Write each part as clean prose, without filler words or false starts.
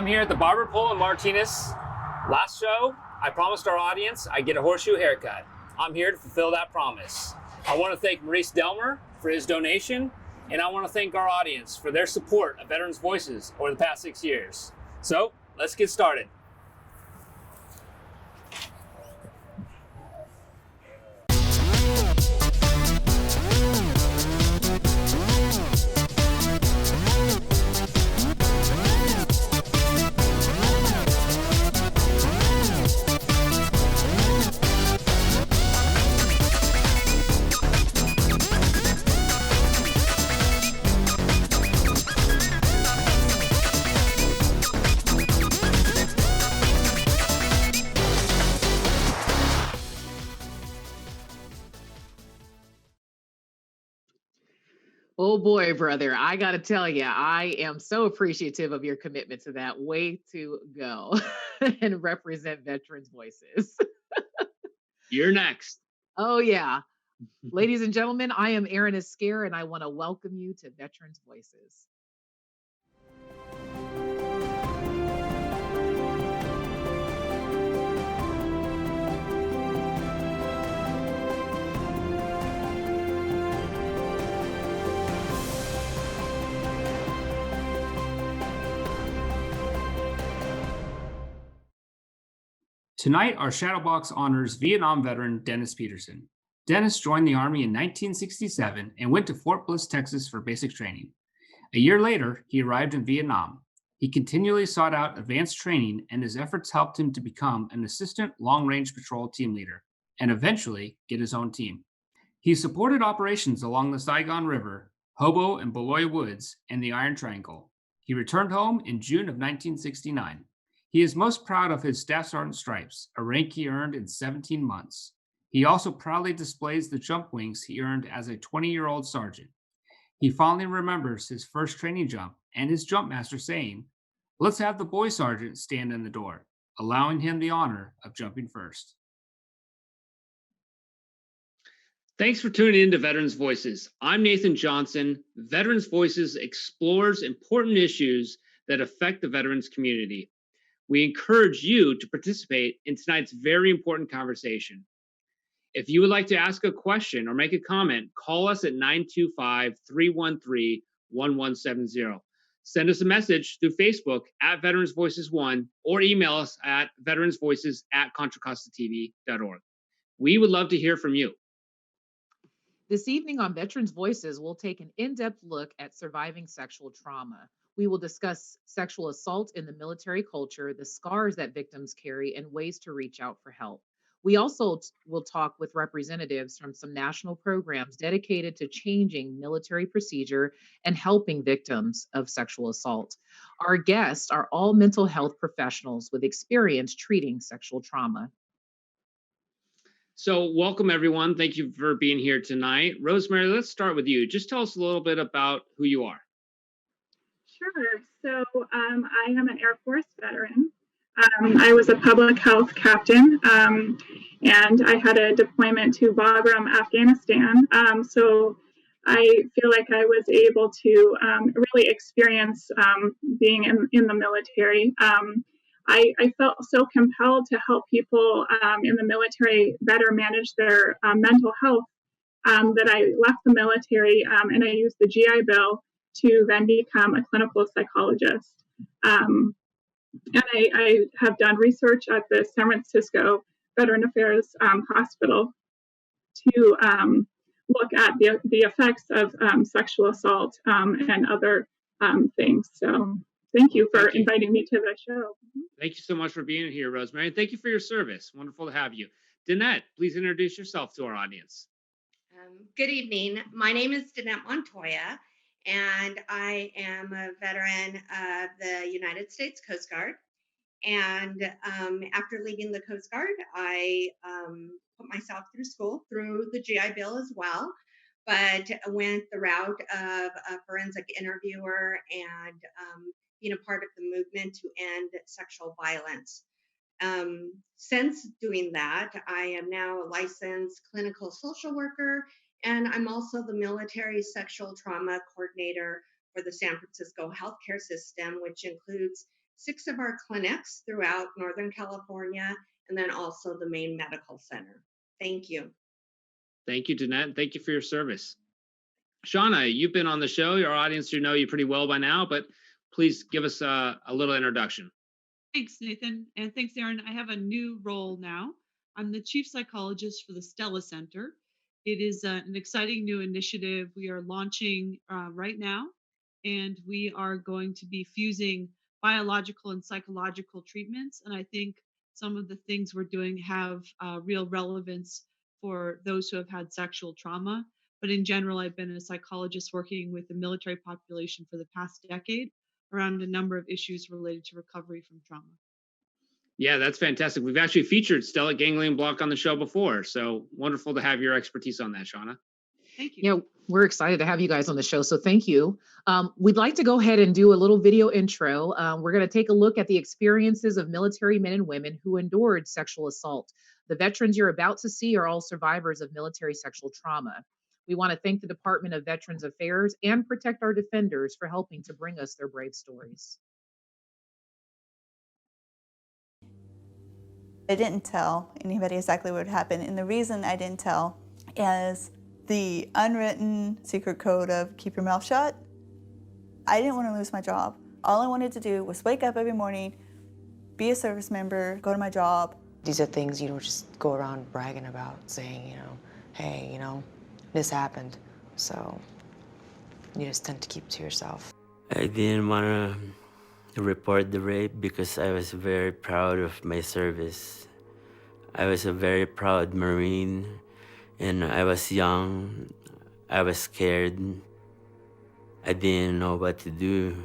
I'm here at the Barber Pole in Martinez. Last show, I promised our audience I'd get a horseshoe haircut. I'm here to fulfill that promise. I want to thank Maurice Delmer for his donation, and I want to thank our audience for their support of Veterans Voices over the past 6 years. So, let's get started. Oh boy, brother, I got to tell you, I am so appreciative of your commitment to that. Way to go and represent Veterans Voices. You're next. Oh, yeah. Ladies and gentlemen, I am Erin Escare, and I want to welcome you to Veterans Voices. Tonight, our Shadowbox honors Vietnam veteran Dennis Peterson. Dennis joined the Army in 1967 and went to Fort Bliss, Texas for basic training. A year later, he arrived in Vietnam. He continually sought out advanced training, and his efforts helped him to become an assistant long-range patrol team leader and eventually get his own team. He supported operations along the Saigon River, Hobo and Beloy Woods, and the Iron Triangle. He returned home in June of 1969. He is most proud of his Staff Sergeant stripes, a rank he earned in 17 months. He also proudly displays the jump wings he earned as a 20-year-old sergeant. He fondly remembers his first training jump and his jump master saying, "Let's have the boy sergeant stand in the door," allowing him the honor of jumping first. Thanks for tuning in to Veterans Voices. I'm Nathan Johnson. Veterans Voices explores important issues that affect the veterans community. We encourage you to participate in tonight's very important conversation. If you would like to ask a question or make a comment, call us at 925-313-1170. Send us a message through Facebook at Veterans Voices 1 or email us at veteransvoices@contracostatv.org. We would love to hear from you. This evening on Veterans Voices, we'll take an in-depth look at surviving sexual trauma. We will discuss sexual assault in the military culture, the scars that victims carry, and ways to reach out for help. We also will talk with representatives from some national programs dedicated to changing military procedure and helping victims of sexual assault. Our guests are all mental health professionals with experience treating sexual trauma. So welcome, everyone. Thank you for being here tonight. Rosemary, let's start with you. Just tell us a little bit about who you are. Sure. So I am an Air Force veteran. I was a public health captain, and I had a deployment to Bagram, Afghanistan. So I feel like I was able to really experience being in the military. I felt so compelled to help people in the military better manage their mental health that I left the military and I used the GI Bill to then become a clinical psychologist. And I have done research at the San Francisco Veteran Affairs Hospital to look at the effects of sexual assault and other things. So thank you for inviting me to the show. Thank you so much for being here, Rosemary. And thank you for your service. Wonderful to have you. Danette, please introduce yourself to our audience. Good evening. My name is Danette Montoya, and I am a veteran of the United States Coast Guard. And after leaving the Coast Guard, I put myself through school through the GI Bill as well, but went the route of a forensic interviewer and being a part of the movement to end sexual violence. Since doing that, I am now a licensed clinical social worker, and I'm also the military sexual trauma coordinator for the San Francisco healthcare system, which includes 6 of our clinics throughout Northern California, and then also the main medical center. Thank you. Thank you, Danette. Thank you for your service. Shauna, you've been on the show. Your audience should know you pretty well by now, but please give us a little introduction. Thanks, Nathan, and thanks, Aaron. I have a new role now. I'm the chief psychologist for the Stella Center. It is an exciting new initiative we are launching right now, and we are going to be fusing biological and psychological treatments. And I think some of the things we're doing have real relevance for those who have had sexual trauma. But in general, I've been a psychologist working with the military population for the past decade around a number of issues related to recovery from trauma. Yeah, that's fantastic. We've actually featured stellate ganglion block on the show before, so wonderful to have your expertise on that, Shauna. Thank you. Yeah, we're excited to have you guys on the show, so thank you. We'd like to go ahead and do a little video intro. We're going to take a look at the experiences of military men and women who endured sexual assault. The veterans you're about to see are all survivors of military sexual trauma. We want to thank the Department of Veterans Affairs and Protect Our Defenders for helping to bring us their brave stories. I didn't tell anybody exactly what happened, and the reason I didn't tell is the unwritten secret code of keep your mouth shut. I didn't want to lose my job. All I wanted to do was wake up every morning, be a service member, go to my job. These are things you don't just go around bragging about, saying, hey, this happened. So you just tend to keep it to yourself. I didn't want to report the rape because I was very proud of my service. I was a very proud Marine, and I was young. I was scared. I didn't know what to do.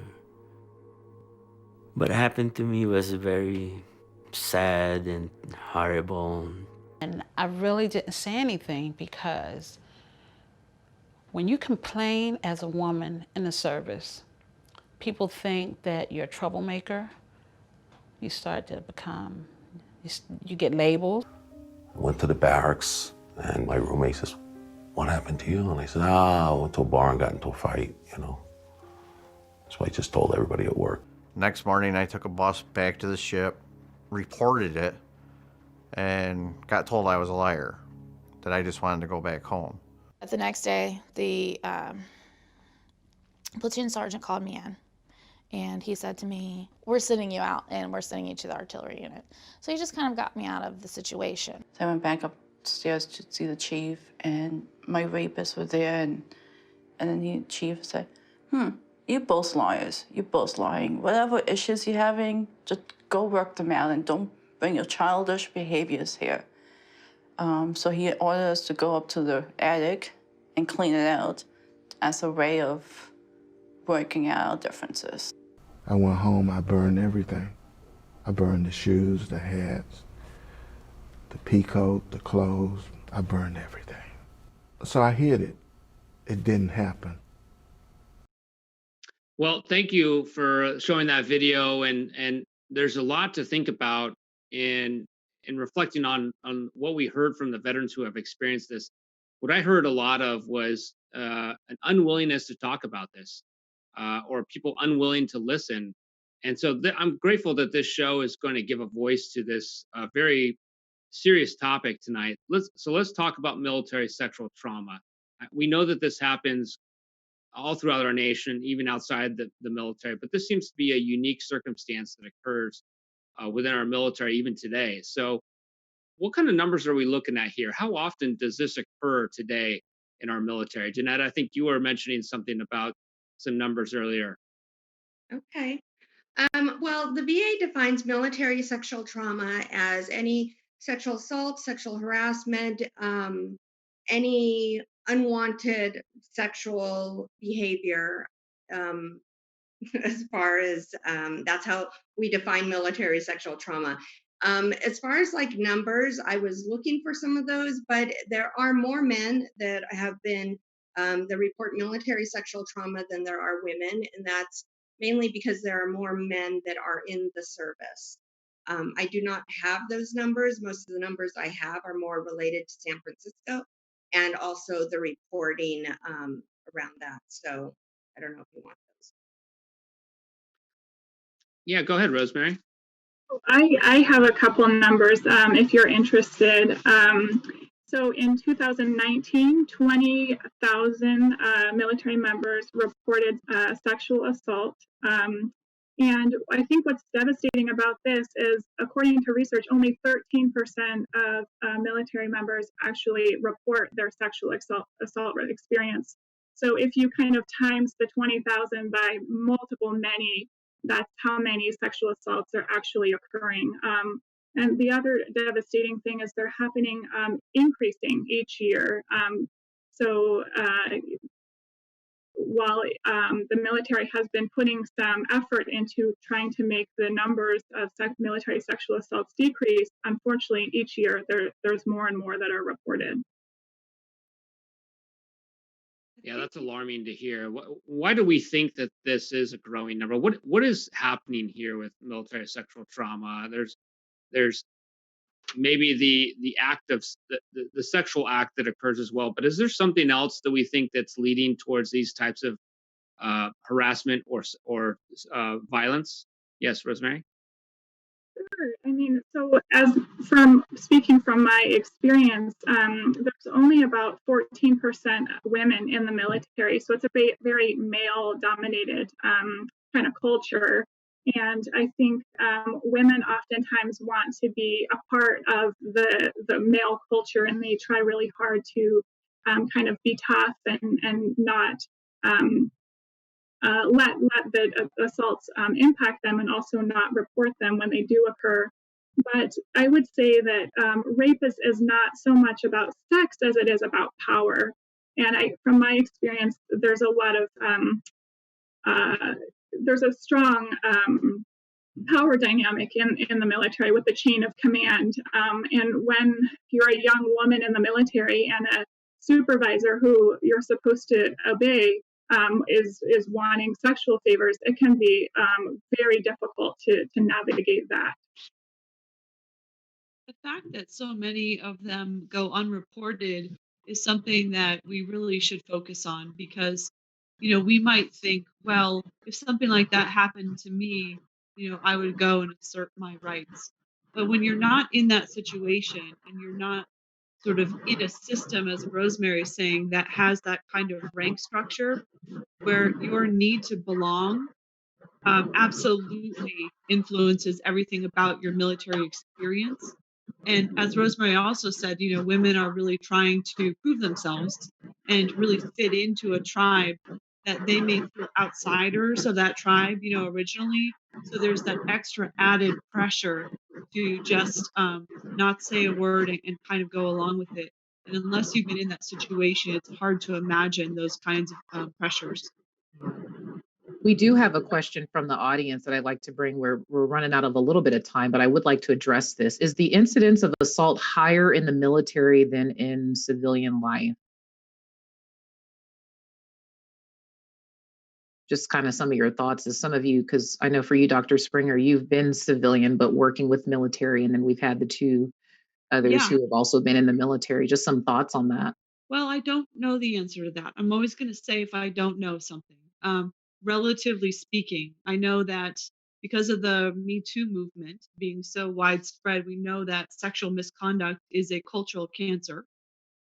What happened to me was very sad and horrible. And I really didn't say anything because when you complain as a woman in the service, people think that you're a troublemaker. You start to become, you get labeled. I went to the barracks and my roommate says, "What happened to you?" And I said, I went to a bar and got into a fight, So I just told everybody at work. Next morning, I took a bus back to the ship, reported it, and got told I was a liar, that I just wanted to go back home. The next day, the platoon sergeant called me in, and he said to me, "We're sending you out, and we're sending you to the artillery unit." So he just kind of got me out of the situation. So I went back upstairs to see the chief, and my rapists were there, and then the chief said, "You're both liars. You're both lying. Whatever issues you're having, just go work them out and don't bring your childish behaviors here." So he ordered us to go up to the attic and clean it out as a way of working out our differences. I went home, I burned everything. I burned the shoes, the hats, the pea coat, the clothes. I burned everything. So I hid it. It didn't happen. Well, thank you for showing that video, and there's a lot to think about in reflecting on what we heard from the veterans who have experienced this. What I heard a lot of was an unwillingness to talk about this, or people unwilling to listen. And so I'm grateful that this show is going to give a voice to this very serious topic tonight. Let's talk about military sexual trauma. We know that this happens all throughout our nation, even outside the military, but this seems to be a unique circumstance that occurs within our military even today. So what kind of numbers are we looking at here? How often does this occur today in our military? Jeanette, I think you were mentioning something about some numbers earlier. Okay. Well, the VA defines military sexual trauma as any sexual assault, sexual harassment, any unwanted sexual behavior. As far as that's how we define military sexual trauma. As far as like numbers, I was looking for some of those, but there are more men that have been that report military sexual trauma than there are women, and that's mainly because there are more men that are in the service. I do not have those numbers. Most of the numbers I have are more related to San Francisco and also the reporting around that. So I don't know if you want those. Yeah, go ahead, Rosemary. I have a couple numbers if you're interested. So in 2019, 20,000 military members reported sexual assault. And I think what's devastating about this is, according to research, only 13% of military members actually report their sexual assault experience. So if you kind of times the 20,000 by multiple many, that's how many sexual assaults are actually occurring. And the other devastating thing is they're happening, increasing each year. So while the military has been putting some effort into trying to make the numbers of military sexual assaults decrease, unfortunately, each year there's more and more that are reported. Yeah, that's alarming to hear. Why do we think that this is a growing number? What is happening here with military sexual trauma? There's maybe the act of the sexual act that occurs as well, but is there something else that we think that's leading towards these types of harassment or violence? Yes, Rosemary. Sure. I mean, so as from speaking from my experience, there's only about 14% women in the military. So it's a very male-dominated kind of culture. And I think women oftentimes want to be a part of the male culture, and they try really hard to kind of be tough and not let the assaults impact them, and also not report them when they do occur. But I would say that rape is not so much about sex as it is about power. And from my experience, there's a lot of there's a strong power dynamic in the military with the chain of command. And when you're a young woman in the military and a supervisor who you're supposed to obey is wanting sexual favors, it can be very difficult to navigate that. The fact that so many of them go unreported is something that we really should focus on, because we might think, well, if something like that happened to me, I would go and assert my rights. But when you're not in that situation and you're not sort of in a system, as Rosemary is saying, that has that kind of rank structure where your need to belong absolutely influences everything about your military experience. And as Rosemary also said, women are really trying to prove themselves and really fit into a tribe that they may feel outsiders of that tribe, originally. So there's that extra added pressure to just not say a word and kind of go along with it. And unless you've been in that situation, it's hard to imagine those kinds of pressures. We do have a question from the audience that I'd like to bring. We're running out of a little bit of time, but I would like to address this. Is the incidence of assault higher in the military than in civilian life? Just kind of some of your thoughts, as some of you, because I know for you, Dr. Springer, you've been civilian, but working with military, and then we've had the two others who have also been in the military. Just some thoughts on that. Well, I don't know the answer to that. I'm always going to say if I don't know something. Relatively speaking, I know that because of the Me Too movement being so widespread, we know that sexual misconduct is a cultural cancer.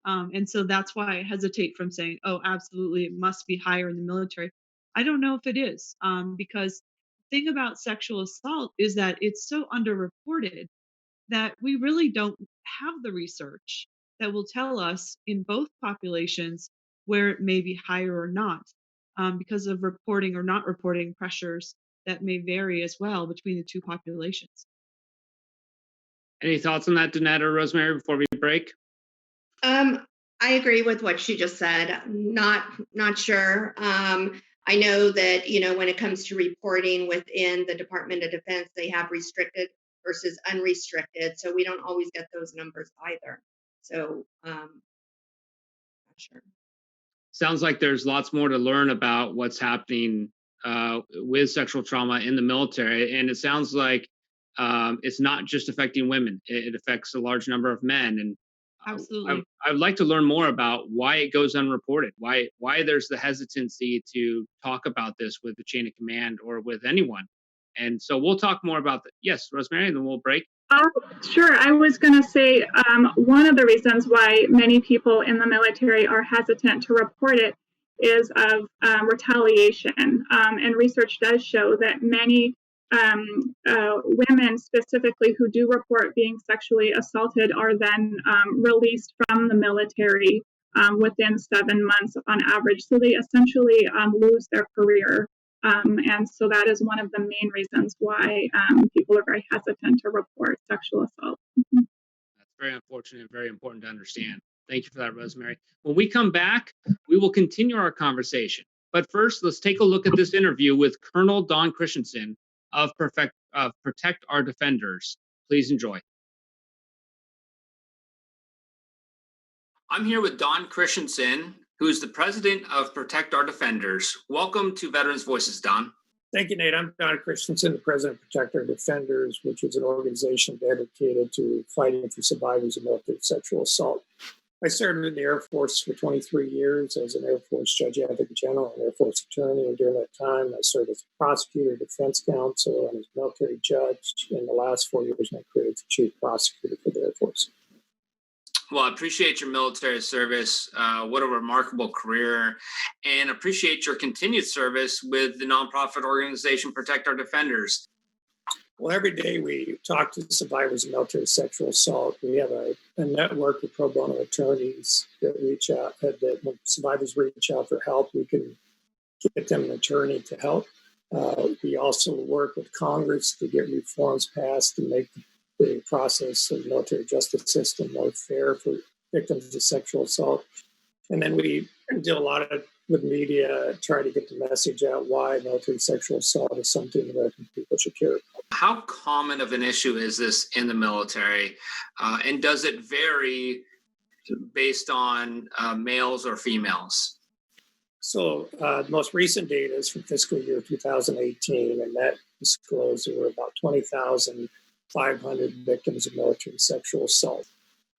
And so that's why I hesitate from saying, oh, absolutely, it must be higher in the military. I don't know if it is, because the thing about sexual assault is that it's so underreported that we really don't have the research that will tell us in both populations where it may be higher or not, because of reporting or not reporting pressures that may vary as well between the two populations. Any thoughts on that, Danette or Rosemary, before we break? I agree with what she just said. Not sure. I know that, when it comes to reporting within the Department of Defense, they have restricted versus unrestricted. So we don't always get those numbers either. So not sure. Sounds like there's lots more to learn about what's happening with sexual trauma in the military. And it sounds like it's not just affecting women. It affects a large number of men. And absolutely, I'd like to learn more about why it goes unreported, why there's the hesitancy to talk about this with the chain of command or with anyone. And so we'll talk more about that. Yes, Rosemary, and then we'll break. Sure. I was going to say one of the reasons why many people in the military are hesitant to report it is of retaliation. And research does show that many women specifically who do report being sexually assaulted are then released from the military within 7 months on average. So they essentially lose their career. And so that is one of the main reasons why people are very hesitant to report sexual assault. That's very unfortunate and very important to understand. Thank you for that, Rosemary. When we come back, we will continue our conversation. But first, let's take a look at this interview with Colonel Don Christensen of Protect Our Defenders. Please enjoy. I'm here with Don Christensen, who is the president of Protect Our Defenders. Welcome to Veterans Voices, Don. Thank you, Nate. I'm Don Christensen, the president of Protect Our Defenders, which is an organization dedicated to fighting for survivors of military sexual assault. I served in the Air Force for 23 years as an Air Force Judge Advocate General and Air Force Attorney. And during that time, I served as a prosecutor, defense counsel, and as a military judge. In the last 4 years, my career as chief prosecutor for the Air Force. Well, I appreciate your military service. What a remarkable career, and appreciate your continued service with the nonprofit organization Protect Our Defenders. Well, every day we talk to survivors of military sexual assault. We have a network of pro bono attorneys that reach out, that when survivors reach out for help, we can get them an attorney to help. We also work with Congress to get reforms passed to make the process of the military justice system more fair for victims of sexual assault. And then we do a lot with media, try to get the message out why military sexual assault is something American people should care about. How common of an issue is this in the military? And does it vary based on males or females? So the most recent data is from fiscal year 2018, and that disclosed there were about 20,500 victims of military sexual assault.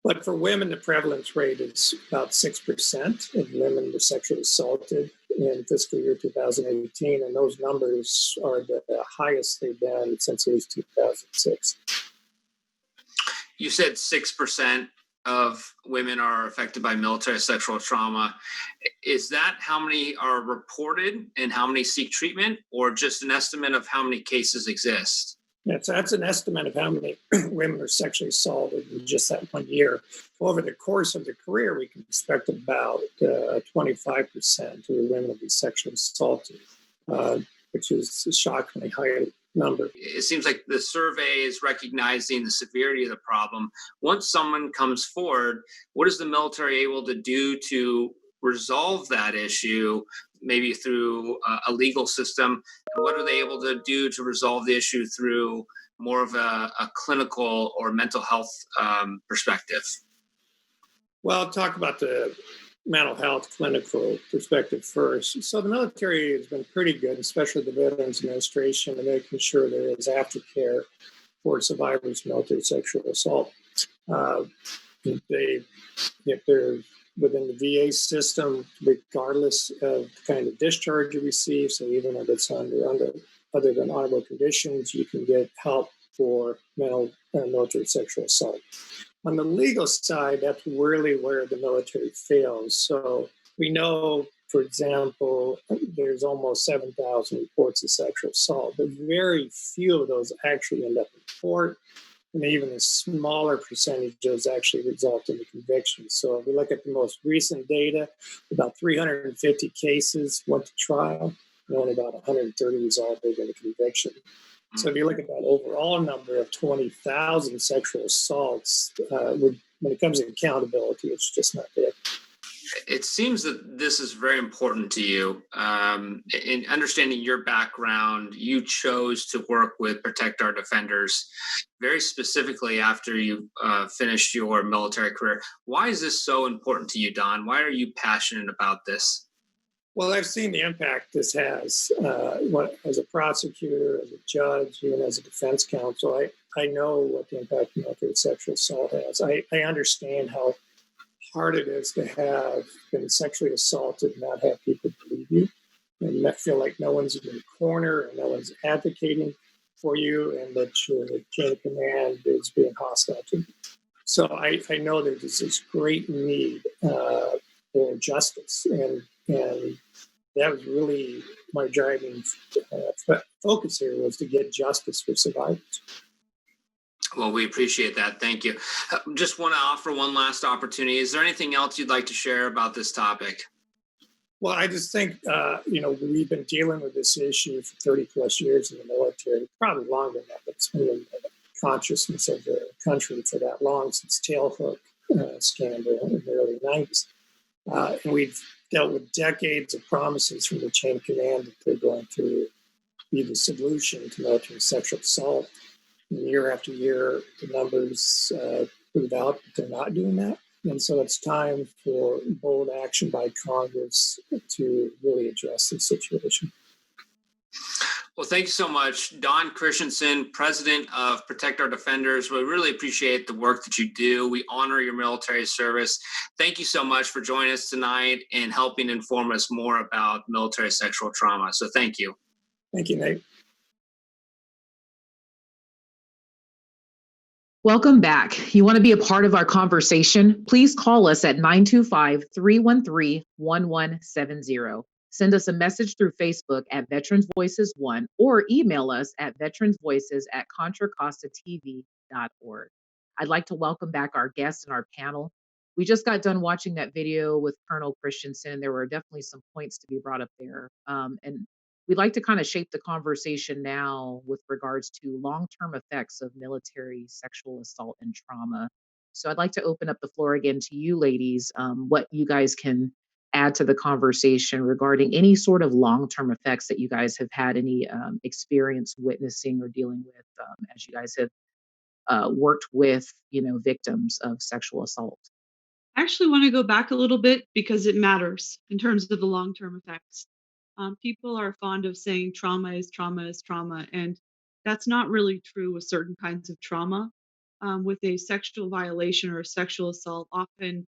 But for women, the prevalence rate is about 6% of women were sexually assaulted in fiscal year 2018, and those numbers are the highest they've been since it was 2006. You said 6% of women are affected by military sexual trauma. Is that how many are reported and how many seek treatment, or just an estimate of how many cases exist? That's an estimate of how many women are sexually assaulted in just that 1 year. Over the course of the career, we can expect about 25% of the women will be sexually assaulted, which is a shockingly high number. It seems like the survey is recognizing the severity of the problem. Once someone comes forward, what is the military able to do to resolve that issue, maybe through a legal system? What are they able to do to resolve the issue through more of a clinical or mental health perspective? Well, I'll talk about the mental health clinical perspective first. So the military has been pretty good, especially the Veterans Administration, in making sure there is aftercare for survivors of military sexual assault. If they're within the VA system, regardless of the kind of discharge you receive, so even if it's under other than honorable conditions, you can get help for military sexual assault. On the legal side, that's really where the military fails. So we know, for example, there's almost 7,000 reports of sexual assault, but very few of those actually end up in court. And even a smaller percentage of those actually result in a conviction. So if we look at the most recent data, about 350 cases went to trial, and only about 130 resulted in a conviction. So if you look at that overall number of 20,000 sexual assaults, when it comes to accountability, it's just not there. It seems that this is very important to you. In understanding your background, you chose to work with Protect Our Defenders very specifically after you finished your military career. Why is this so important to you, Don? Why are you passionate about this? Well, I've seen the impact this has. As a prosecutor, as a judge, even as a defense counsel, I know what the impact of military sexual assault has. I understand how hard it is to have been sexually assaulted and not have people believe you and not feel like no one's in your corner and no one's advocating. for you and that your chain of command is being hostile to you. So I know that there's this great need for justice, and that was really my driving focus here, was to get justice for survivors. Well, we appreciate that. Thank you. Just want to offer one last opportunity. Is there anything else you'd like to share about this topic? Well, I just think, we've been dealing with this issue for 30 plus years in the military, probably longer than that, but it's been in the consciousness of the country for that long, since Tailhook scandal in the early 90s. And we've dealt with decades of promises from the chain of command that they're going to be the solution to military sexual assault. And year after year, the numbers prove out that they're not doing that. And so it's time for bold action by Congress to really address this situation. Well, thank you so much, Don Christensen, president of Protect Our Defenders. We really appreciate the work that you do. We honor your military service. Thank you so much for joining us tonight and helping inform us more about military sexual trauma. So thank you. Thank you, Nate. Welcome back. You want to be a part of our conversation? Please call us at 925-313-1170. Send us a message through Facebook at Veterans Voices 1 or email us at veteransvoices@contracostatv.org. I'd like to welcome back our guests and our panel. We just got done watching that video with Colonel Christensen, and there were definitely some points to be brought up there. And we'd like to kind of shape the conversation now with regards to long-term effects of military sexual assault and trauma. So I'd like to open up the floor again to you ladies, what you guys can add to the conversation regarding any sort of long-term effects that you guys have had any experience witnessing or dealing with as you guys have worked with, victims of sexual assault. I actually want to go back a little bit because it matters in terms of the long-term effects. People are fond of saying trauma is trauma is trauma, and that's not really true with certain kinds of trauma. With a sexual violation or a sexual assault, often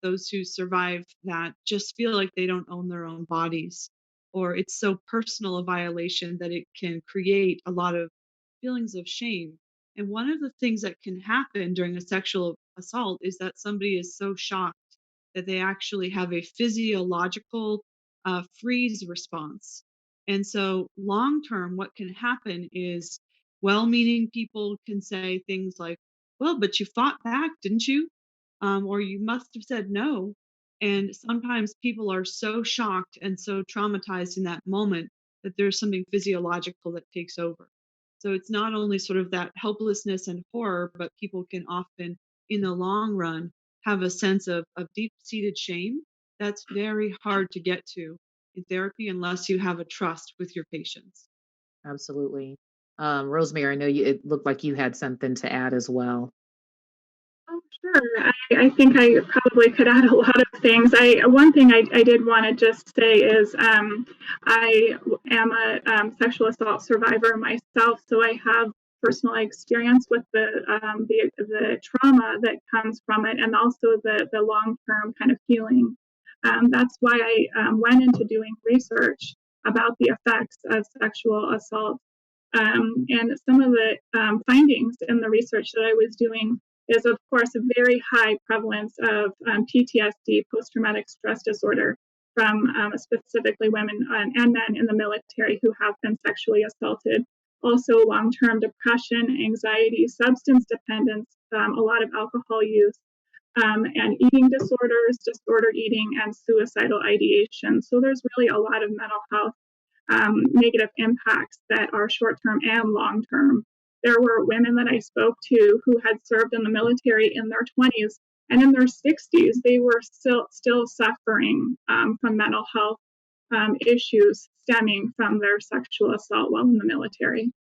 those who survive that just feel like they don't own their own bodies, or it's so personal a violation that it can create a lot of feelings of shame. And one of the things that can happen during a sexual assault is that somebody is so shocked that they actually have a physiological freeze response. And so, long term, what can happen is well meaning people can say things like, well, but you fought back, didn't you? Or you must have said no. And sometimes people are so shocked and so traumatized in that moment that there's something physiological that takes over. So it's not only sort of that helplessness and horror, but people can often, in the long run, have a sense of deep-seated shame that's very hard to get to in therapy unless you have a trust with your patients. Absolutely. Rosemary, I know it looked like you had something to add as well. Oh, sure. I think I probably could add a lot of things. One thing I did want to just say is I am a sexual assault survivor myself, so I have personal experience with the trauma that comes from it, and also the long-term kind of healing. That's why I went into doing research about the effects of sexual assault. And some of the findings in the research that I was doing is, of course, a very high prevalence of PTSD, post-traumatic stress disorder, from specifically women and men in the military who have been sexually assaulted. Also, long-term depression, anxiety, substance dependence, a lot of alcohol use, and eating disorders, disordered eating, and suicidal ideation. So there's really a lot of mental health negative impacts that are short-term and long-term. There were women that I spoke to who had served in the military in their 20s, and in their 60s, they were still suffering from mental health issues stemming from their sexual assault while in the military.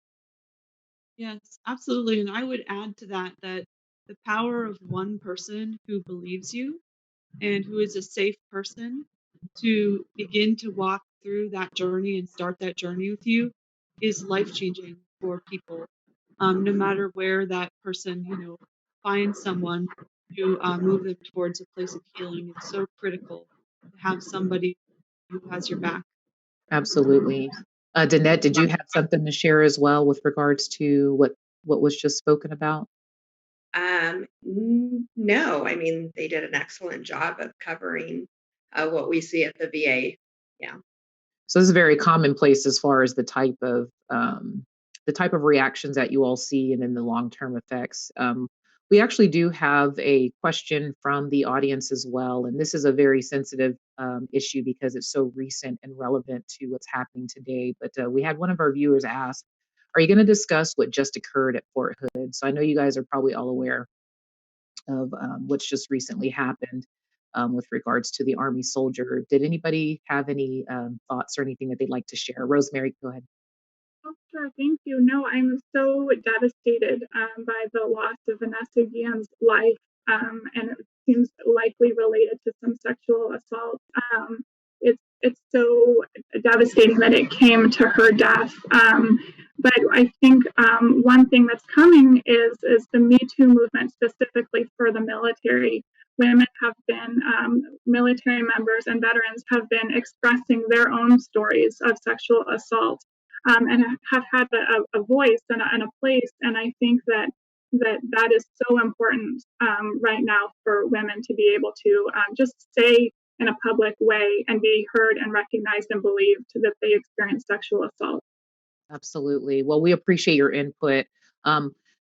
Yes, absolutely. And I would add to that the power of one person who believes you and who is a safe person to begin to walk through that journey and start that journey with you is life-changing for people. No matter where that person, finds someone to move them towards a place of healing, it's so critical to have somebody who has your back. Absolutely. Danette, did you have something to share as well with regards to what was just spoken about? No, I mean, they did an excellent job of covering what we see at the VA. Yeah. So this is very commonplace as far as the type of reactions that you all see and then the long-term effects. We actually do have a question from the audience as well, and this is a very sensitive issue because it's so recent and relevant to what's happening today. But we had one of our viewers ask, "Are you going to discuss what just occurred at Fort Hood?" So I know you guys are probably all aware of what's just recently happened with regards to the Army soldier. Did anybody have any thoughts or anything that they'd like to share? Rosemary, go ahead. Oh, sure. Thank you. No, I'm so devastated by the loss of Vanessa Guillen's life, and it seems likely related to some sexual assault. It's so devastating that it came to her death. But I think one thing that's coming is the Me Too movement, specifically for the military. Women have been, military members and veterans have been expressing their own stories of sexual assault, and have had a voice and a place. And I think that is so important right now for women to be able to just say in a public way and be heard and recognized and believed that they experience sexual assault. Absolutely. Well, we appreciate your input.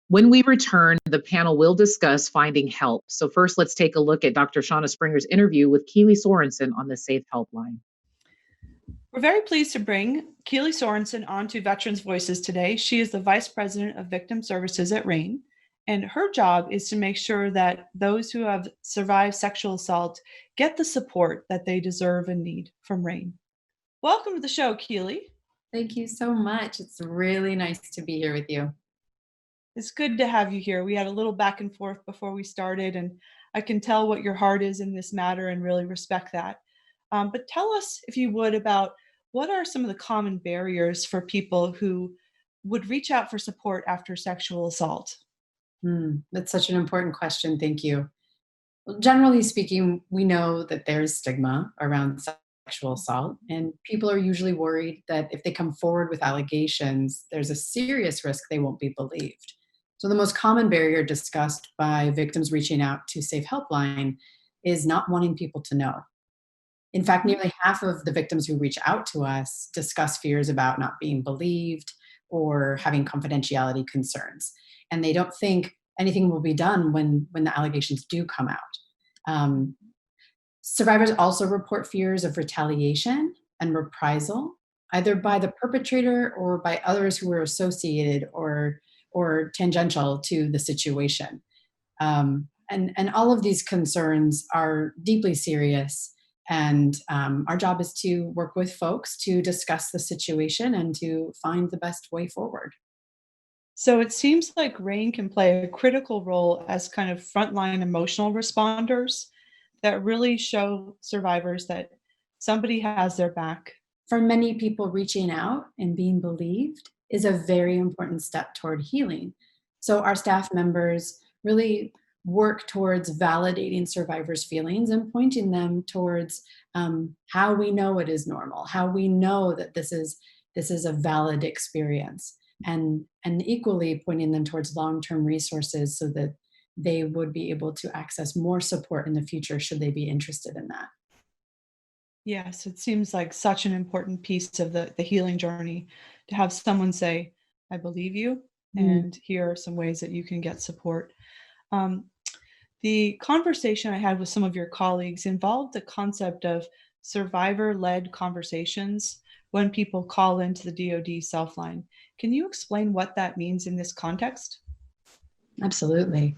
When we return, the panel will discuss finding help. So first, let's take a look at Dr. Shauna Springer's interview with Keely Sorenson on the Safe Helpline. We're very pleased to bring Keely Sorenson onto Veterans Voices today. She is the Vice President of Victim Services at RAIN, and her job is to make sure that those who have survived sexual assault get the support that they deserve and need from RAIN. Welcome to the show, Keely. Thank you so much. It's really nice to be here with you. It's good to have you here. We had a little back and forth before we started, and I can tell what your heart is in this matter and really respect that. But tell us, if you would, about what are some of the common barriers for people who would reach out for support after sexual assault? That's such an important question. Thank you. Well, generally speaking, we know that there's stigma around sexual assault, and people are usually worried that if they come forward with allegations, there's a serious risk they won't be believed. So the most common barrier discussed by victims reaching out to Safe Helpline is not wanting people to know. In fact, nearly half of the victims who reach out to us discuss fears about not being believed or having confidentiality concerns. And they don't think anything will be done when the allegations do come out. Survivors also report fears of retaliation and reprisal, either by the perpetrator or by others who are associated or tangential to the situation. And all of these concerns are deeply serious. And our job is to work with folks to discuss the situation and to find the best way forward. So it seems like RAIN can play a critical role as kind of frontline emotional responders that really show survivors that somebody has their back. For many people, reaching out and being believed is a very important step toward healing. So our staff members really work towards validating survivors' feelings and pointing them towards how we know it is normal, how we know that this is a valid experience, and equally pointing them towards long-term resources so that they would be able to access more support in the future should they be interested in that. Yes, it seems like such an important piece of the healing journey to have someone say, I believe you, and here are some ways that you can get support. The conversation I had with some of your colleagues involved the concept of survivor-led conversations when people call into the DoD Self-Line. Can you explain what that means in this context? Absolutely.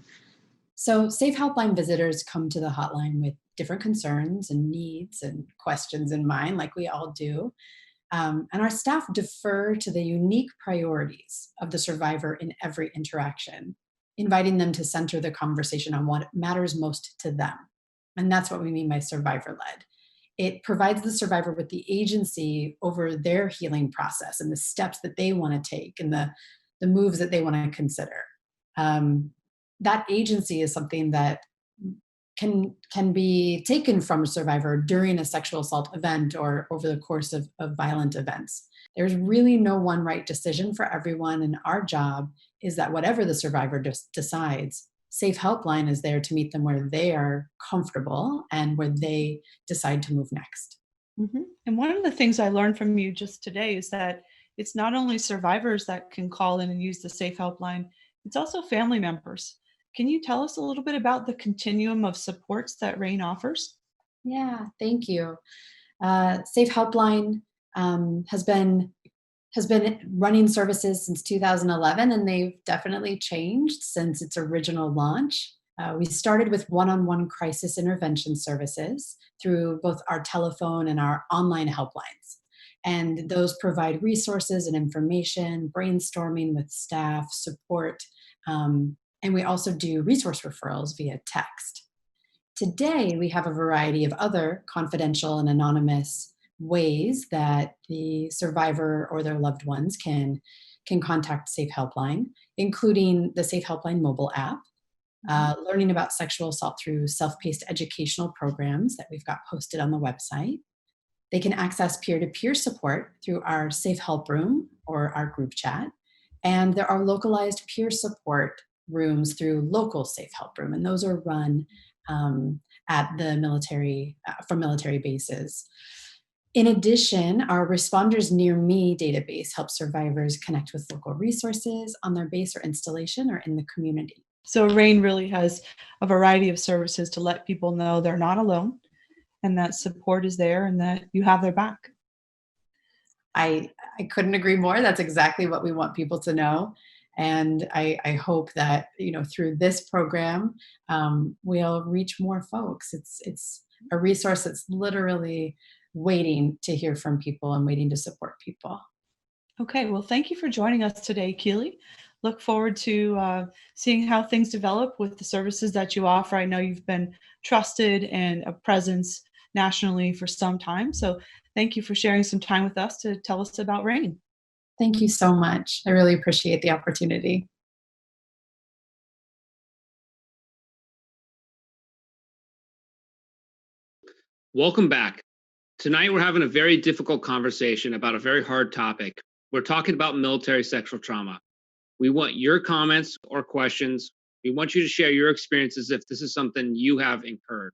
So Safe Helpline visitors come to the hotline with different concerns and needs and questions in mind, like we all do. And our staff defer to the unique priorities of the survivor in every interaction, inviting them to center the conversation on what matters most to them. And that's what we mean by survivor-led. It provides the survivor with the agency over their healing process and the steps that they want to take and the moves that they want to consider. That agency is something that can be taken from a survivor during a sexual assault event or over the course of violent events. There's really no one right decision for everyone, and our job is that whatever the survivor decides, Safe Helpline is there to meet them where they are comfortable and where they decide to move next. Mm-hmm. And one of the things I learned from you just today is that it's not only survivors that can call in and use the Safe Helpline, it's also family members. Can you tell us a little bit about the continuum of supports that RAIN offers? Yeah, thank you. Safe Helpline has been running services since 2011, and they've definitely changed since its original launch. We started with one-on-one crisis intervention services through both our telephone and our online helplines. And those provide resources and information, brainstorming with staff, support, and we also do resource referrals via text. Today, we have a variety of other confidential and anonymous ways that the survivor or their loved ones can contact Safe Helpline, including the Safe Helpline mobile app, learning about sexual assault through self-paced educational programs that we've got posted on the website. They can access peer-to-peer support through our Safe Help Room or our group chat. And there are localized peer support rooms through local Safe Help Room, and those are run at the military, from military bases. In addition, our Responders Near Me database helps survivors connect with local resources on their base or installation or in the community. So RAIN really has a variety of services to let people know they're not alone and that support is there and that you have their back. I couldn't agree more. That's exactly what we want people to know. And I hope that, through this program, we'll reach more folks. It's a resource that's literally waiting to hear from people and waiting to support people. Okay, well, thank you for joining us today, Keely. Look forward to seeing how things develop with the services that you offer. I know you've been trusted and a presence nationally for some time. So thank you for sharing some time with us to tell us about RAIN. Thank you so much. I really appreciate the opportunity. Welcome back. Tonight, we're having a very difficult conversation about a very hard topic. We're talking about military sexual trauma. We want your comments or questions. We want you to share your experiences if this is something you have incurred.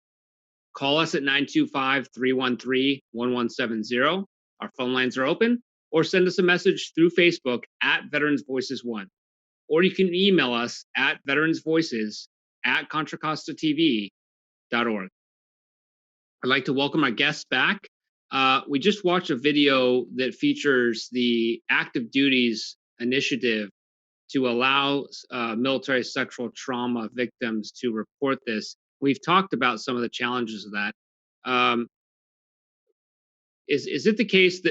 Call us at 925-313-1170. Our phone lines are open, or send us a message through Facebook at Veterans Voices 1. Or you can email us at veteransvoices@contracostatv.org. I'd like to welcome our guests back. We just watched a video that features the active duties initiative to allow military sexual trauma victims to report this. We've talked about some of the challenges of that. Is it the case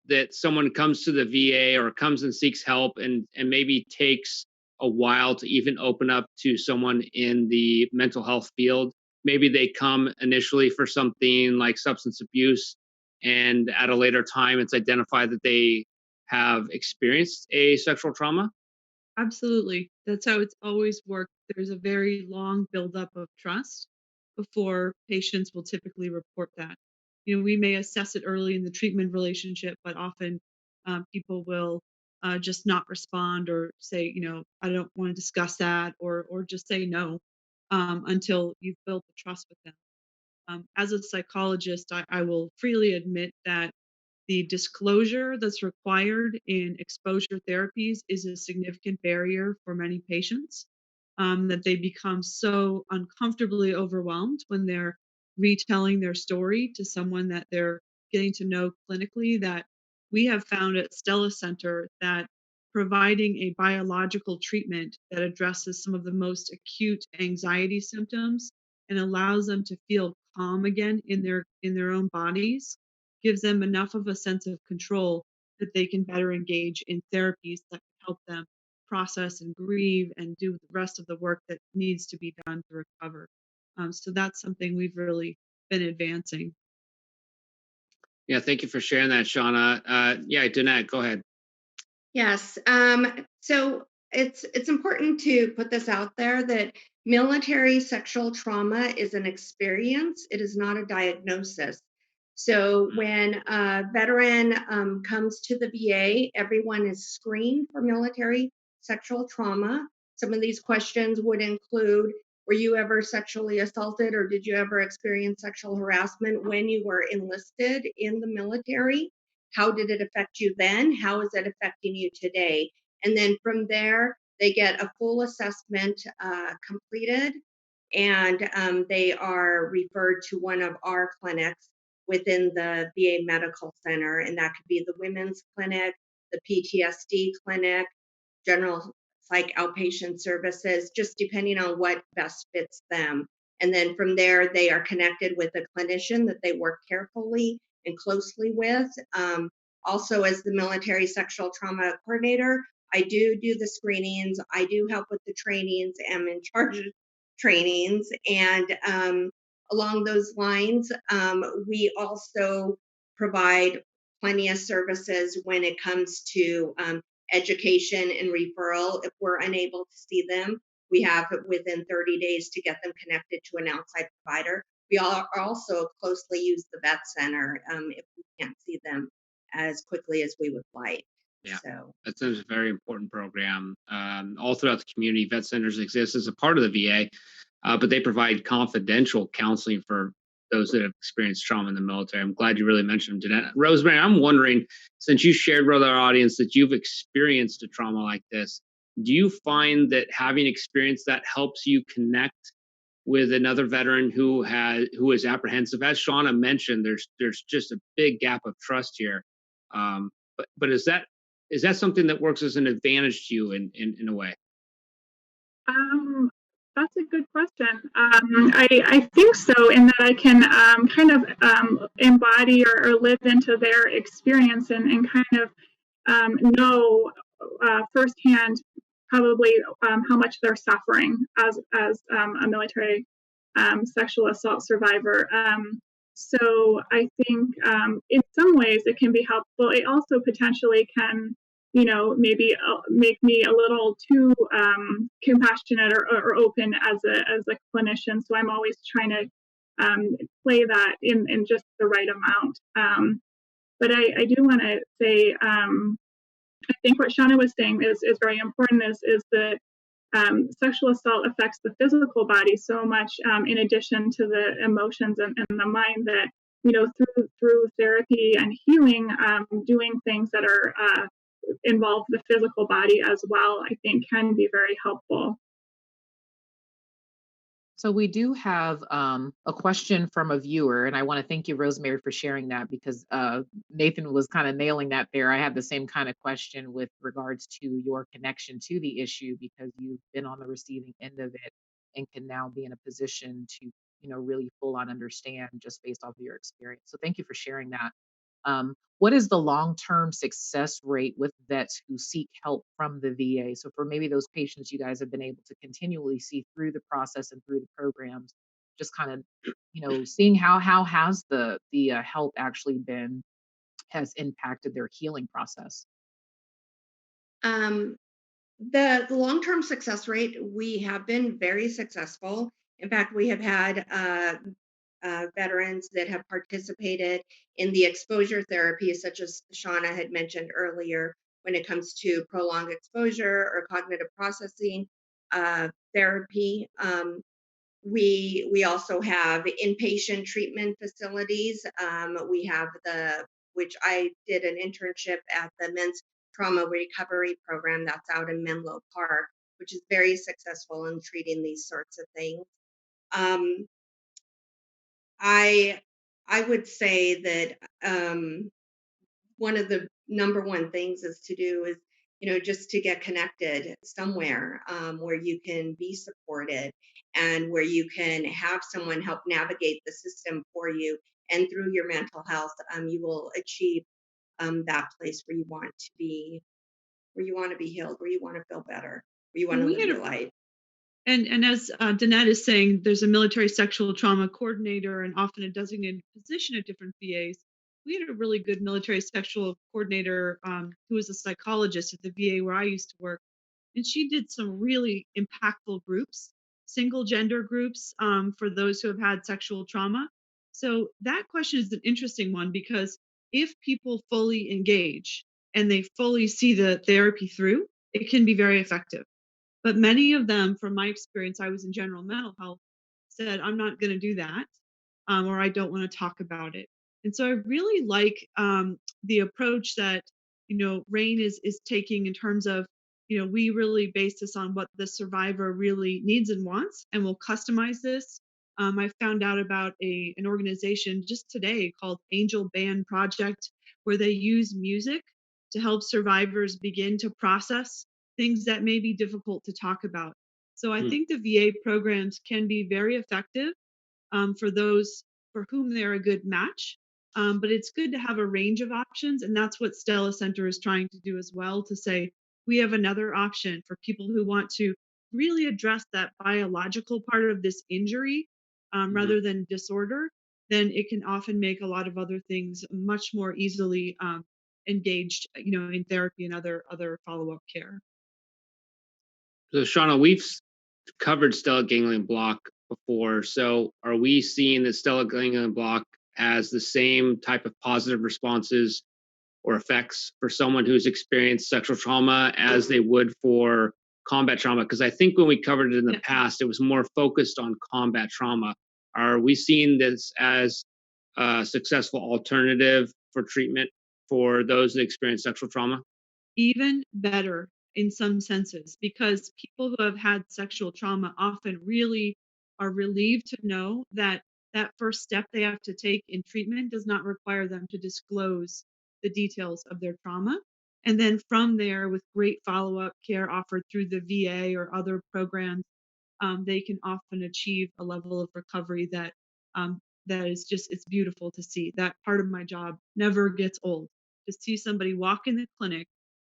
that someone comes to the VA or comes and seeks help and maybe takes a while to even open up to someone in the mental health field? Maybe they come initially for something like substance abuse, and at a later time it's identified that they have experienced a sexual trauma? Absolutely. That's how it's always worked. There's a very long buildup of trust before patients will typically report that. We may assess it early in the treatment relationship, but often people will just not respond or say, I don't want to discuss that, or just say no until you've built the trust with them. As a psychologist, I will freely admit that the disclosure that's required in exposure therapies is a significant barrier for many patients, that they become so uncomfortably overwhelmed when they're retelling their story to someone that they're getting to know clinically, that we have found at Stella Center that providing a biological treatment that addresses some of the most acute anxiety symptoms and allows them to feel calm again in their own bodies gives them enough of a sense of control that they can better engage in therapies that help them process and grieve and do the rest of the work that needs to be done to recover. So that's something we've really been advancing. Yeah, thank you for sharing that, Shauna. Yeah, Danette, go ahead. Yes. So it's important to put this out there that military sexual trauma is an experience. It is not a diagnosis. So when a veteran comes to the VA, everyone is screened for military sexual trauma. Some of these questions would include, were you ever sexually assaulted or did you ever experience sexual harassment when you were enlisted in the military? How did it affect you then? How is it affecting you today? And then from there, they get a full assessment completed, and they are referred to one of our clinics within the VA Medical Center. And that could be the Women's Clinic, the PTSD Clinic, general psych outpatient services, just depending on what best fits them. And then from there, they are connected with a clinician that they work carefully and closely with. Also, as the military sexual trauma coordinator, I do the screenings. I do help with the trainings. I'm in charge of trainings. And along those lines, we also provide plenty of services when it comes to education and referral. If we're unable to see them, we have within 30 days to get them connected to an outside provider. We also closely use the vet center if we can't see them as quickly as we would like. Yeah, So that's a very important program. All throughout the community, vet centers exist as a part of the VA, but they provide confidential counseling for those that have experienced trauma in the military. I'm glad you really mentioned them, Jeanette. Rosemary, I'm wondering, since you shared with our audience that you've experienced a trauma like this, do you find that having experienced that helps you connect with another veteran who is apprehensive? As Shauna mentioned, there's just a big gap of trust here. But is that something that works as an advantage to you in a way? That's a good question. I think so, in that I can kind of embody or live into their experience and kind of know firsthand probably how much they're suffering as a military sexual assault survivor. So I think in some ways it can be helpful. It also potentially can, maybe make me a little too compassionate or open as a clinician. So I'm always trying to play that in just the right amount. But I do want to say, I think what Shauna was saying is very important. Is that sexual assault affects the physical body so much, in addition to the emotions and the mind, that through therapy and healing, doing things that are involve the physical body as well, I think can be very helpful. So we do have a question from a viewer, and I want to thank you, Rosemary, for sharing that, because Nathan was kind of nailing that there. I had the same kind of question with regards to your connection to the issue, because you've been on the receiving end of it and can now be in a position to, really full on understand just based off of your experience. So thank you for sharing that. What is the long-term success rate with vets who seek help from the VA? So for maybe those patients you guys have been able to continually see through the process and through the programs, just kind of, seeing how has the help actually has impacted their healing process. The long-term success rate, we have been very successful. In fact, we have had veterans that have participated in the exposure therapy, such as Shauna had mentioned earlier, when it comes to prolonged exposure or cognitive processing therapy. We also have inpatient treatment facilities. We have which I did an internship at the Men's Trauma Recovery Program that's out in Menlo Park, which is very successful in treating these sorts of things. I would say that one of the number one things is just to get connected somewhere where you can be supported and where you can have someone help navigate the system for you. And through your mental health, you will achieve that place where you want to be, where you want to be healed, where you want to feel better, where you want to live your life. And as Danette is saying, there's a military sexual trauma coordinator and often a designated position at different VAs. We had a really good military sexual coordinator who was a psychologist at the VA where I used to work. and she did some really impactful groups, single gender groups for those who have had sexual trauma. So that question is an interesting one because if people fully engage and they fully see the therapy through, it can be very effective. But many of them, from my experience, I was in general mental health, said, I'm not going to do that, or I don't want to talk about it. And so I really like the approach that, Rain is taking in terms of, we really base this on what the survivor really needs and wants, and we'll customize this. I found out about an organization just today called Angel Band Project, where they use music to help survivors begin to process things that may be difficult to talk about. So I think the VA programs can be very effective for those for whom they're a good match. But it's good to have a range of options. And that's what Stella Center is trying to do as well, to say, we have another option for people who want to really address that biological part of this injury rather than disorder. Then it can often make a lot of other things much more easily engaged, in therapy and other follow-up care. So, Shauna, we've covered stellate ganglion block before. So, are we seeing that stellate ganglion block has the same type of positive responses or effects for someone who's experienced sexual trauma as they would for combat trauma? Because I think when we covered it in the past, it was more focused on combat trauma. Are we seeing this as a successful alternative for treatment for those that experience sexual trauma? Even better in some senses, because people who have had sexual trauma often really are relieved to know that that first step they have to take in treatment does not require them to disclose the details of their trauma. And then from there, with great follow-up care offered through the VA or other programs, they can often achieve a level of recovery that that is just, it's beautiful to see. That part of my job never gets old. To see somebody walk in the clinic,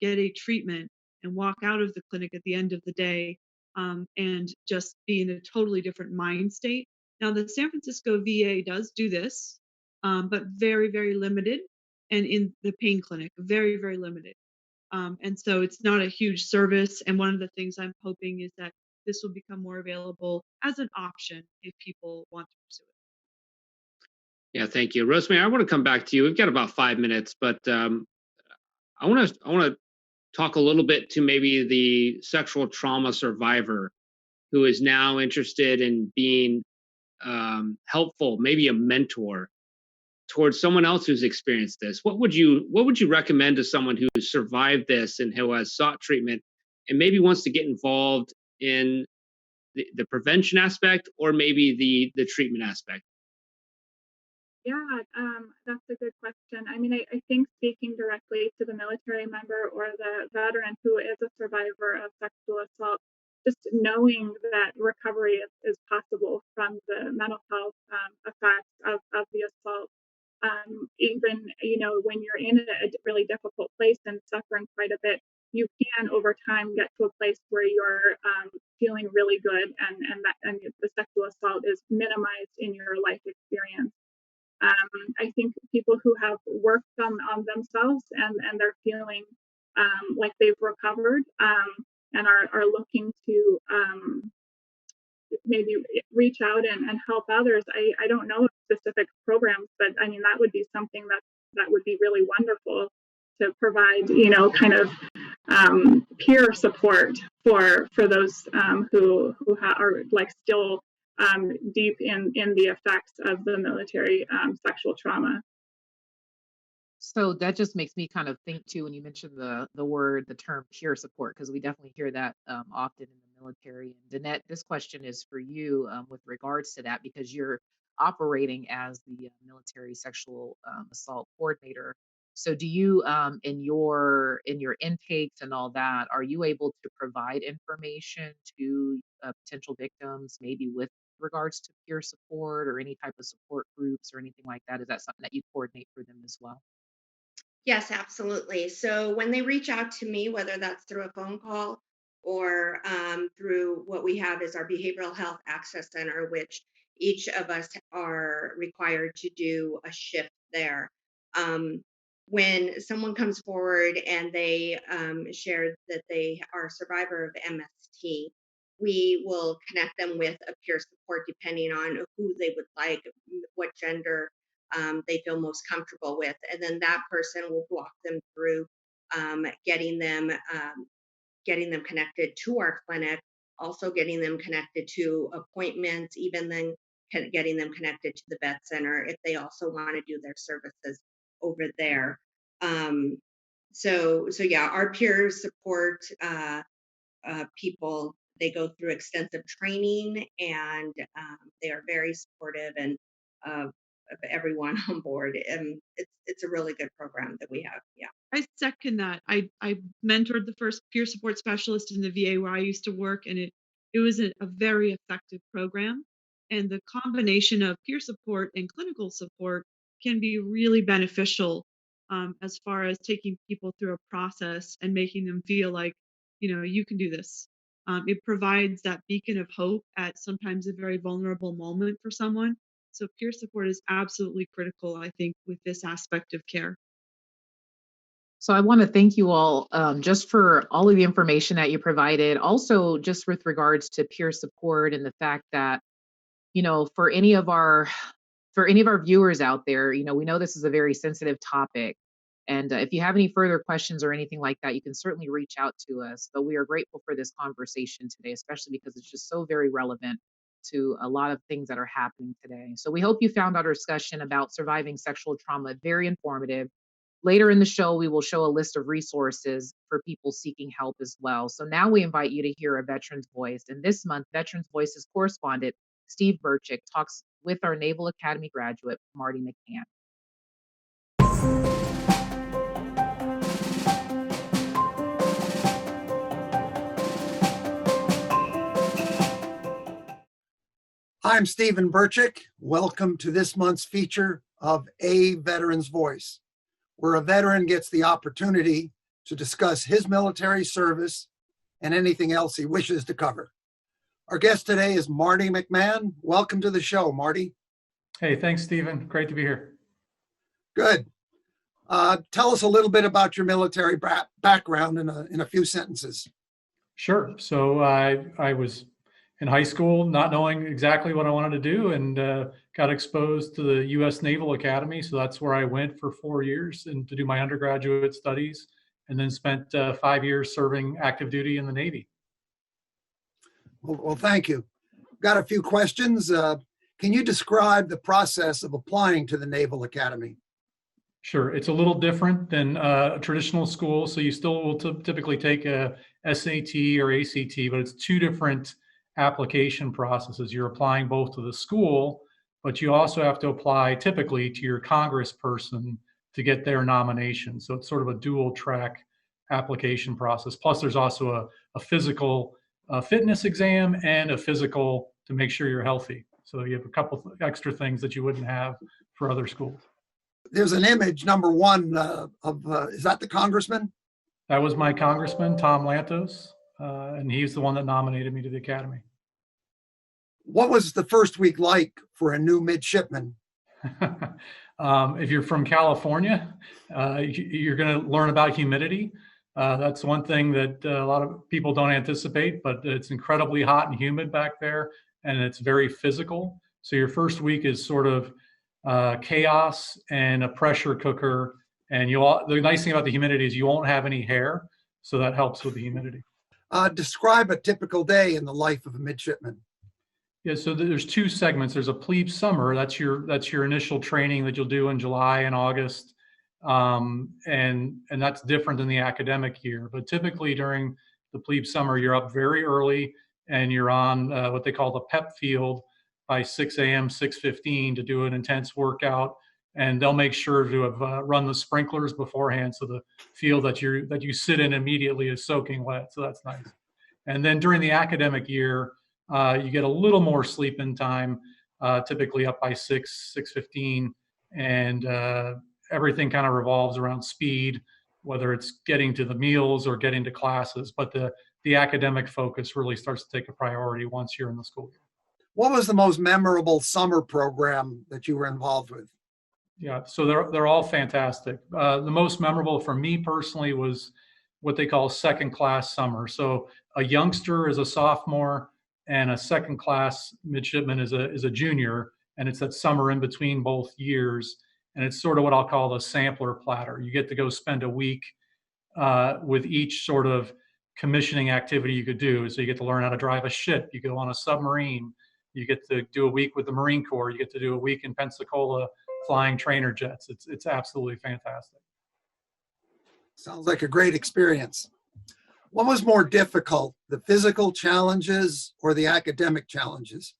get a treatment, and walk out of the clinic at the end of the day and just be in a totally different mind state. Now, the San Francisco VA does do this, but very, very limited. And in the pain clinic, very, very limited. And so it's not a huge service. And one of the things I'm hoping is that this will become more available as an option if people want to pursue it. Yeah, thank you. Rosemary, I want to come back to you. We've got about 5 minutes, but I want to talk a little bit to maybe the sexual trauma survivor who is now interested in being helpful, maybe a mentor towards someone else who's experienced this. What would you recommend to someone who survived this and who has sought treatment and maybe wants to get involved in the prevention aspect or maybe the treatment aspect? Yeah, that's a good question. I mean, I think speaking directly to the military member or the veteran who is a survivor of sexual assault, just knowing that recovery is possible from the mental health effects of the assault. Even, when you're in a really difficult place and suffering quite a bit, you can over time get to a place where you're feeling really good and the sexual assault is minimized in your life experience. I think people who have worked on themselves and they're feeling like they've recovered and are looking to maybe reach out and help others. I don't know specific programs, but I mean, that would be something that would be really wonderful to provide, kind of peer support for those who are like still deep in the effects of the military sexual trauma. So that just makes me kind of think too when you mentioned the term peer support, because we definitely hear that often in the military. And Danette, this question is for you with regards to that, because you're operating as the military sexual assault coordinator. So do you in your intakes and all that, are you able to provide information to potential victims, maybe with regards to peer support or any type of support groups or anything like that? Is that something that you coordinate for them as well? Yes, absolutely. So when they reach out to me, whether that's through a phone call or through what we have is our Behavioral Health Access Center, which each of us are required to do a shift there. Um, when someone comes forward and they share that they are a survivor of MST, we will connect them with a peer support depending on who they would like, what gender they feel most comfortable with. And then that person will walk them through getting them connected to our clinic, also getting them connected to appointments, even then getting them connected to the vet center if they also want to do their services over there. So yeah, our peer support people, they go through extensive training, and they are very supportive and of everyone on board. And it's a really good program that we have. Yeah. I second that. I mentored the first peer support specialist in the VA where I used to work, and it was a very effective program. And the combination of peer support and clinical support can be really beneficial as far as taking people through a process and making them feel like, you can do this. It provides that beacon of hope at sometimes a very vulnerable moment for someone. So peer support is absolutely critical, I think, with this aspect of care. So I want to thank you all just for all of the information that you provided. Also, just with regards to peer support and the fact that, for any of our viewers out there, we know this is a very sensitive topic. And if you have any further questions or anything like that, you can certainly reach out to us. But we are grateful for this conversation today, especially because it's just so very relevant to a lot of things that are happening today. So we hope you found our discussion about surviving sexual trauma very informative. Later in the show, we will show a list of resources for people seeking help as well. So now we invite you to hear a veteran's voice. And this month, Veterans Voices correspondent Steve Burchick talks with our Naval Academy graduate, Marty McCann. I'm Stephen Burchick. Welcome to this month's feature of A Veteran's Voice, where a veteran gets the opportunity to discuss his military service and anything else he wishes to cover. Our guest today is Marty McMahon. Welcome to the show, Marty. Hey, thanks, Stephen. Great to be here. Good. Tell us a little bit about your military background in a few sentences. Sure. So I was in high school not knowing exactly what I wanted to do, and got exposed to the U.S. Naval Academy. So that's where I went for 4 years and to do my undergraduate studies, and then spent 5 years serving active duty in the Navy. Well, thank you. Got a few questions. Can you describe the process of applying to the Naval Academy? Sure. It's a little different than a traditional school. So you still will typically take a SAT or ACT, but it's two different application processes. You're applying both to the school, but you also have to apply typically to your congressperson to get their nomination. So it's sort of a dual track application process. Plus there's also a physical fitness exam and a physical to make sure you're healthy. So you have a couple extra things that you wouldn't have for other schools. There's an image, number one, is that the congressman? That was my congressman, Tom Lantos, and he's the one that nominated me to the academy. What was the first week like for a new midshipman? If you're from California, you're going to learn about humidity. That's one thing that a lot of people don't anticipate, but it's incredibly hot and humid back there, and it's very physical. So your first week is sort of chaos and a pressure cooker. And the nice thing about the humidity is you won't have any hair, so that helps with the humidity. Describe a typical day in the life of a midshipman. Yeah, so there's two segments. There's a plebe summer. That's your initial training that you'll do in July and August, and that's different than the academic year. But typically during the plebe summer, you're up very early and you're on what they call the PEP field by 6 a.m., 6:15 to do an intense workout. And they'll make sure to have run the sprinklers beforehand, so the field that you sit in immediately is soaking wet. So that's nice. And then during the academic year, you get a little more sleep in time, typically up by 6:15, and everything kind of revolves around speed, whether it's getting to the meals or getting to classes. But the academic focus really starts to take a priority once you're in the school year. What was the most memorable summer program that you were involved with? Yeah, so they're all fantastic. The most memorable for me personally was what they call second class summer. So a youngster is a sophomore, and a second class midshipman is a junior, and it's that summer in between both years. And it's sort of what I'll call the sampler platter. You get to go spend a week with each sort of commissioning activity you could do. So you get to learn how to drive a ship. You go on a submarine. You get to do a week with the Marine Corps. You get to do a week in Pensacola flying trainer jets. It's absolutely fantastic. Sounds like a great experience. What was more difficult, the physical challenges or the academic challenges?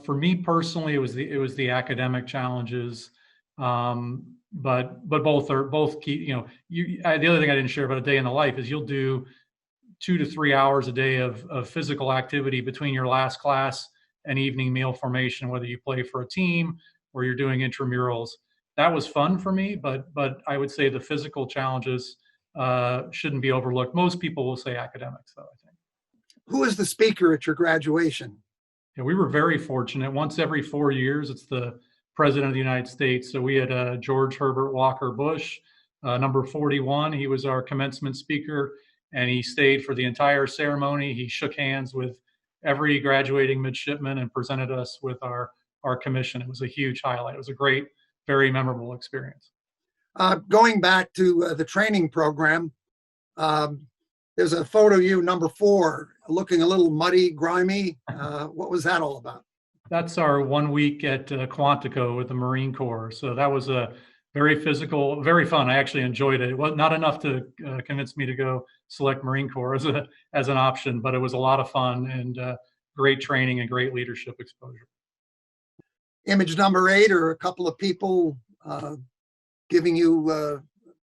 For me personally, it was the academic challenges, but both key. You know, the other thing I didn't share about a day in the life is you'll do 2 to 3 hours a day of physical activity between your last class and evening meal formation, whether you play for a team or you're doing intramurals. That was fun for me, but I would say the physical challenges shouldn't be overlooked. Most people will say academics, though, I think. Who was the speaker at your graduation? Yeah, we were very fortunate. Once every 4 years, it's the President of the United States. So we had George Herbert Walker Bush, number 41. He was our commencement speaker, and he stayed for the entire ceremony. He shook hands with every graduating midshipman and presented us with our commission. It was a huge highlight. It was a great, very memorable experience. Going back to the training program, there's a photo of you, number 4, looking a little muddy, grimy. What was that all about? That's our 1 week at Quantico with the Marine Corps. So that was a very physical, very fun. I actually enjoyed it. It was not enough to convince me to go select Marine Corps as an option, but it was a lot of fun and great training and great leadership exposure. Image number 8 are a couple of people giving you,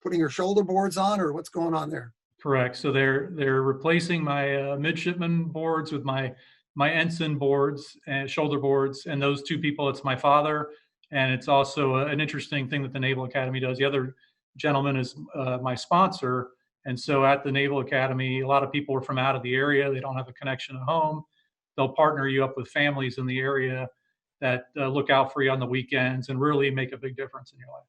putting your shoulder boards on, or what's going on there? Correct. So they're replacing my midshipman boards with my ensign boards and shoulder boards, and those 2 people, it's my father, and it's also an interesting thing that the Naval Academy does. The other gentleman is my sponsor, and so at the Naval Academy, a lot of people are from out of the area. They don't have a connection at home. They'll partner you up with families in the area that look out for you on the weekends and really make a big difference in your life.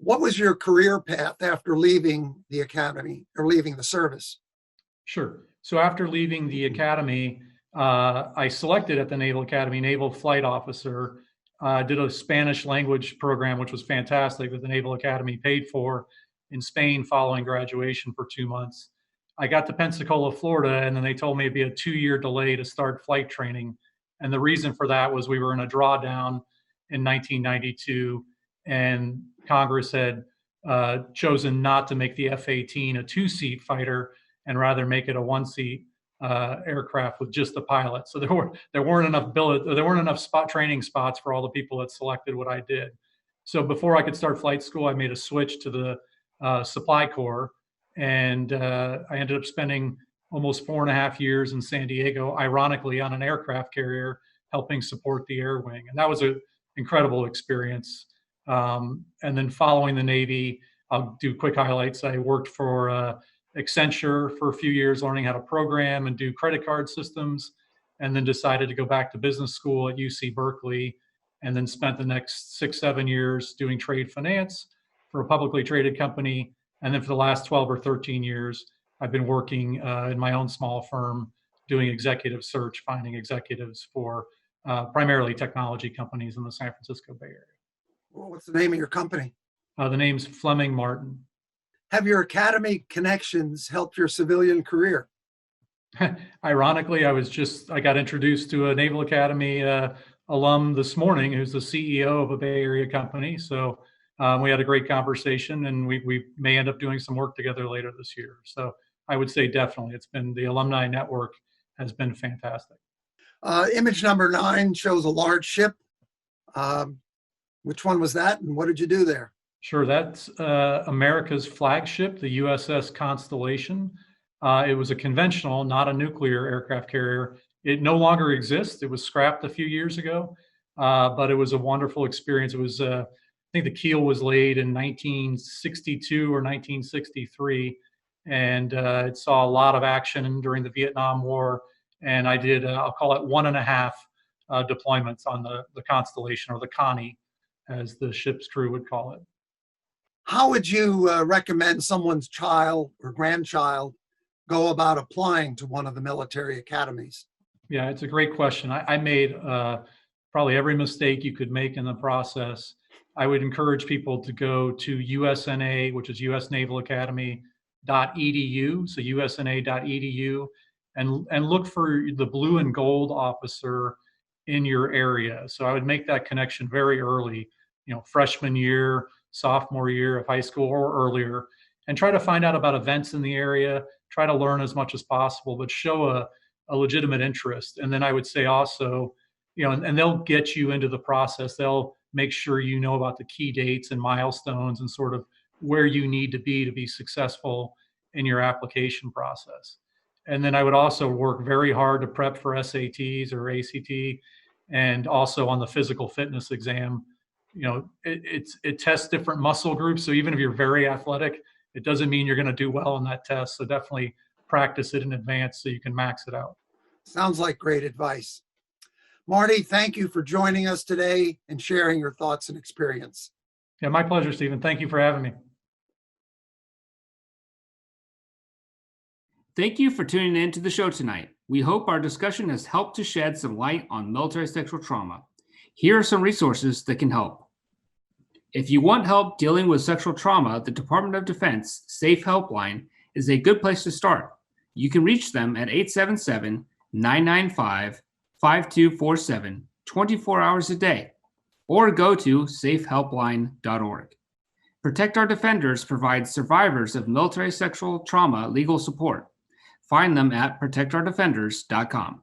What was your career path after leaving the academy or leaving the service? Sure. So after leaving the academy, I selected at the Naval Academy Naval Flight Officer. Did a Spanish language program, which was fantastic, that the Naval Academy paid for in Spain following graduation for 2 months. I got to Pensacola, Florida, and then they told me it'd be a 2-year delay to start flight training. And the reason for that was we were in a drawdown in 1992, and Congress had chosen not to make the F-18 a 2-seat fighter and rather make it a 1-seat aircraft with just the pilot. So there weren't enough training spots for all the people that selected what I did. So before I could start flight school, I made a switch to the Supply Corps, and I ended up spending almost 4.5 years in San Diego, ironically on an aircraft carrier, helping support the air wing, and that was an incredible experience. And then following the Navy, I'll do quick highlights. I worked for Accenture for a few years, learning how to program and do credit card systems, and then decided to go back to business school at UC Berkeley, and then spent the next 6-7 years doing trade finance for a publicly traded company. And then for the last 12 or 13 years, I've been working in my own small firm doing executive search, finding executives for primarily technology companies in the San Francisco Bay Area. Well, what's the name of your company? The name's Fleming Martin. Have your academy connections helped your civilian career? Ironically, I got introduced to a Naval Academy alum this morning who's the CEO of a Bay Area company. So we had a great conversation, and we may end up doing some work together later this year. So I would say definitely it's been, the alumni network has been fantastic. Image number 9 shows a large ship. Which one was that, and what did you do there? Sure, that's America's flagship, the USS Constellation. It was a conventional, not a nuclear aircraft carrier. It no longer exists. It was scrapped a few years ago, but it was a wonderful experience. It was, I think the keel was laid in 1962 or 1963, and it saw a lot of action during the Vietnam War. And I did, I'll call it 1.5 deployments on the Constellation, or the Connie, as the ship's crew would call it. How would you recommend someone's child or grandchild go about applying to one of the military academies? Yeah, it's a great question. I made probably every mistake you could make in the process. I would encourage people to go to USNA, which is US Naval Academy .edu, so usna.edu, and look for the blue and gold officer in your area. So I would make that connection very early, freshman year, sophomore year of high school or earlier, and try to find out about events in the area, try to learn as much as possible, but show a legitimate interest. And then I would say also, and they'll get you into the process. They'll make sure you know about the key dates and milestones and sort of where you need to be successful in your application process. And then I would also work very hard to prep for SATs or ACT, and also on the physical fitness exam. It tests different muscle groups. So even if you're very athletic, it doesn't mean you're going to do well on that test. So definitely practice it in advance so you can max it out. Sounds like great advice. Marty, thank you for joining us today and sharing your thoughts and experience. Yeah, my pleasure, Stephen. Thank you for having me. Thank you for tuning in to the show tonight. We hope our discussion has helped to shed some light on military sexual trauma. Here are some resources that can help. If you want help dealing with sexual trauma, the Department of Defense Safe Helpline is a good place to start. You can reach them at 877-995-5247, 24 hours a day, or go to safehelpline.org. Protect Our Defenders provides survivors of military sexual trauma legal support. Find them at protectourdefenders.com.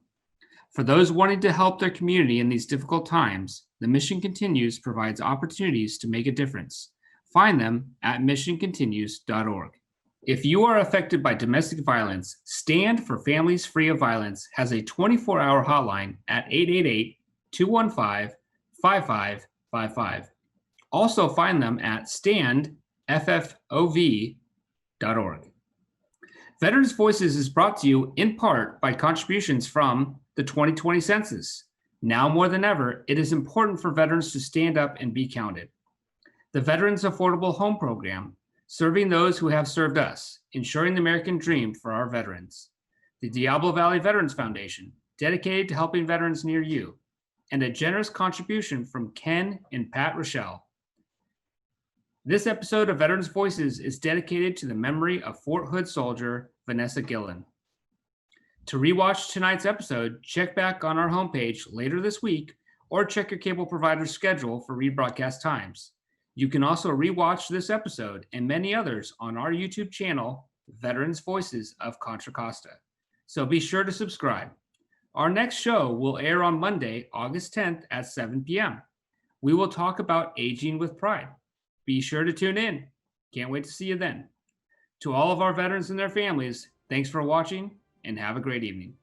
For those wanting to help their community in these difficult times, The Mission Continues provides opportunities to make a difference. Find them at missioncontinues.org. If you are affected by domestic violence, Stand for Families Free of Violence has a 24-hour hotline at 888-215-5555. Also find them at standffov.org. Veterans Voices is brought to you in part by contributions from the 2020 census. Now more than ever, it is important for veterans to stand up and be counted. The Veterans Affordable Home Program, serving those who have served us, ensuring the American dream for our veterans. The Diablo Valley Veterans Foundation, dedicated to helping veterans near you. And a generous contribution from Ken and Pat Rochelle. This episode of Veterans Voices is dedicated to the memory of Fort Hood soldier Vanessa Gillen. To rewatch tonight's episode, check back on our homepage later this week or check your cable provider's schedule for rebroadcast times. You can also rewatch this episode and many others on our YouTube channel, Veterans Voices of Contra Costa. So be sure to subscribe. Our next show will air on Monday, August 10th at 7 p.m. We will talk about aging with pride. Be sure to tune in. Can't wait to see you then. To all of our veterans and their families, thanks for watching and have a great evening.